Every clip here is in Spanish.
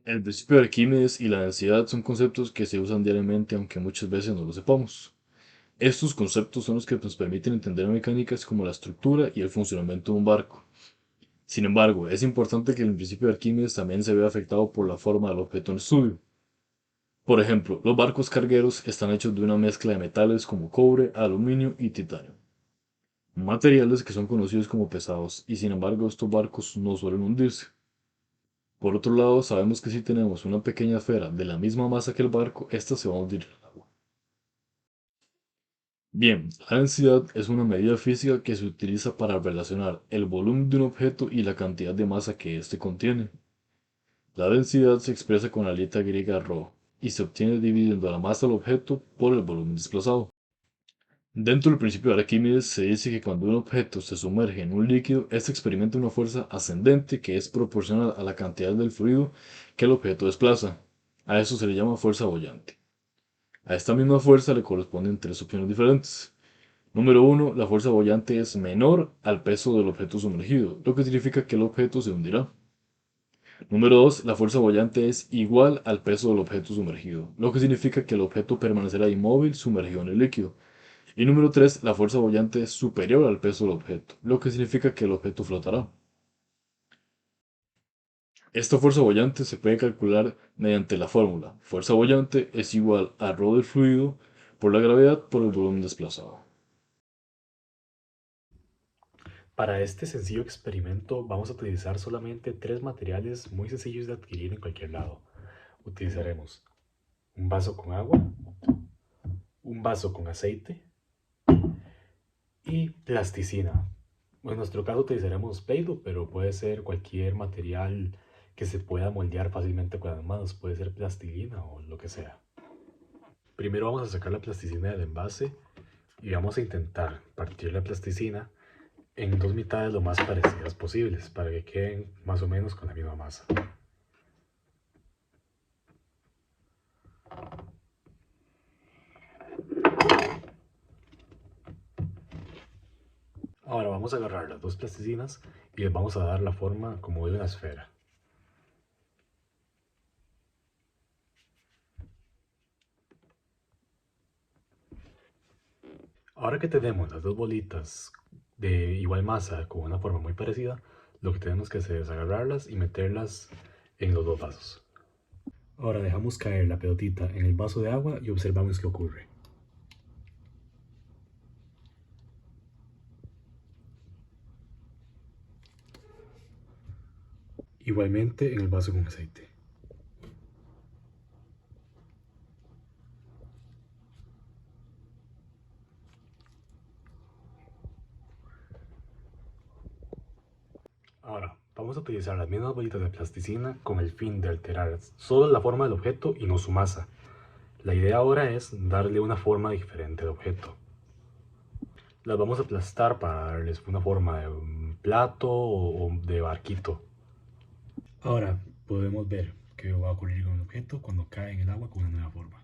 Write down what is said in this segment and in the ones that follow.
El principio de Arquímedes y la densidad son conceptos que se usan diariamente, aunque muchas veces no lo sepamos. Estos conceptos son los que nos permiten entender mecánicas como la estructura y el funcionamiento de un barco. Sin embargo, es importante que el principio de Arquímedes también se vea afectado por la forma del objeto en estudio. Por ejemplo, los barcos cargueros están hechos de una mezcla de metales como cobre, aluminio y titanio, materiales que son conocidos como pesados, y sin embargo estos barcos no suelen hundirse. Por otro lado, sabemos que si tenemos una pequeña esfera de la misma masa que el barco, ésta se va a hundir en el agua. Bien, la densidad es una medida física que se utiliza para relacionar el volumen de un objeto y la cantidad de masa que éste contiene. La densidad se expresa con la letra griega ρ y se obtiene dividiendo la masa del objeto por el volumen desplazado. Dentro del principio de Arquímedes se dice que cuando un objeto se sumerge en un líquido, éste experimenta una fuerza ascendente que es proporcional a la cantidad del fluido que el objeto desplaza. A eso se le llama fuerza boyante. A esta misma fuerza le corresponden tres opciones diferentes. Número uno, la fuerza boyante es menor al peso del objeto sumergido, lo que significa que el objeto se hundirá. Número 2, la fuerza boyante es igual al peso del objeto sumergido, lo que significa que el objeto permanecerá inmóvil sumergido en el líquido. Y número 3, la fuerza boyante es superior al peso del objeto, lo que significa que el objeto flotará. Esta fuerza boyante se puede calcular mediante la fórmula. Fuerza boyante es igual a ρ del fluido por la gravedad por el volumen desplazado. Para este sencillo experimento vamos a utilizar solamente tres materiales muy sencillos de adquirir en cualquier lado. Utilizaremos un vaso con agua, un vaso con aceite y plasticina. En nuestro caso utilizaremos Play-Doh, pero puede ser cualquier material que se pueda moldear fácilmente con las manos, puede ser plastilina o lo que sea. Primero vamos a sacar la plasticina del envase y vamos a intentar partir la plasticina en dos mitades lo más parecidas posibles para que queden más o menos con la misma masa. Ahora vamos a agarrar las dos plasticinas y les vamos a dar la forma como de una esfera. Ahora que tenemos las dos bolitas de igual masa con una forma muy parecida, lo que tenemos que hacer es agarrarlas y meterlas en los dos vasos. Ahora dejamos caer la pelotita en el vaso de agua y observamos qué ocurre. Igualmente en el vaso con aceite. Ahora, vamos a utilizar las mismas bolitas de plasticina con el fin de alterar solo la forma del objeto y no su masa. La idea ahora es darle una forma diferente al objeto. Las vamos a aplastar para darles una forma de un plato o de barquito. Ahora podemos ver qué va a ocurrir con el objeto cuando cae en el agua con una nueva forma.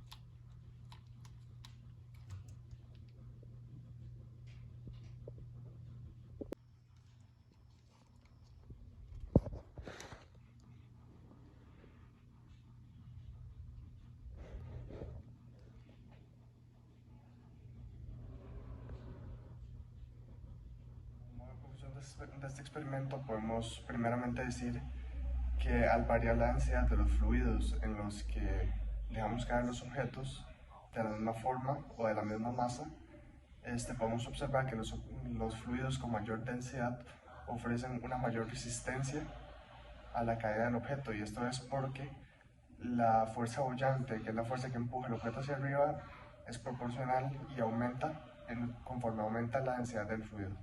Como conclusión de este experimento podemos primeramente decir que al variar la densidad de los fluidos en los que dejamos caer los objetos de la misma forma o de la misma masa, podemos observar que los fluidos con mayor densidad ofrecen una mayor resistencia a la caída del objeto, y esto es porque la fuerza boyante, que es la fuerza que empuja el objeto hacia arriba, es proporcional y aumenta conforme aumenta la densidad del fluido.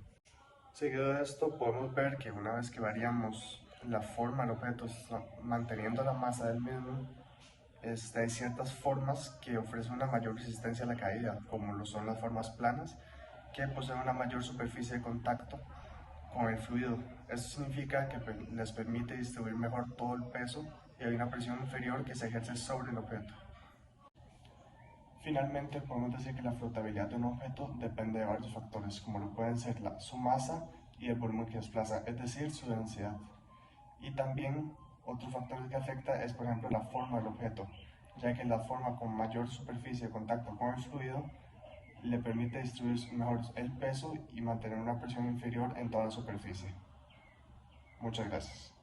Seguido de esto, podemos ver que una vez que variamos la forma del objeto, manteniendo la masa del mismo, hay ciertas formas que ofrecen una mayor resistencia a la caída, como lo son las formas planas, que poseen una mayor superficie de contacto con el fluido. Esto significa que les permite distribuir mejor todo el peso y hay una presión inferior que se ejerce sobre el objeto. Finalmente, podemos decir que la flotabilidad de un objeto depende de varios factores, como lo pueden ser su masa y el volumen que desplaza, es decir, su densidad. Y también Otro factor que afecta es, por ejemplo, la forma del objeto, ya que la forma con mayor superficie de contacto con el fluido le permite distribuir mejor el peso y mantener una presión inferior en toda la superficie. Muchas gracias.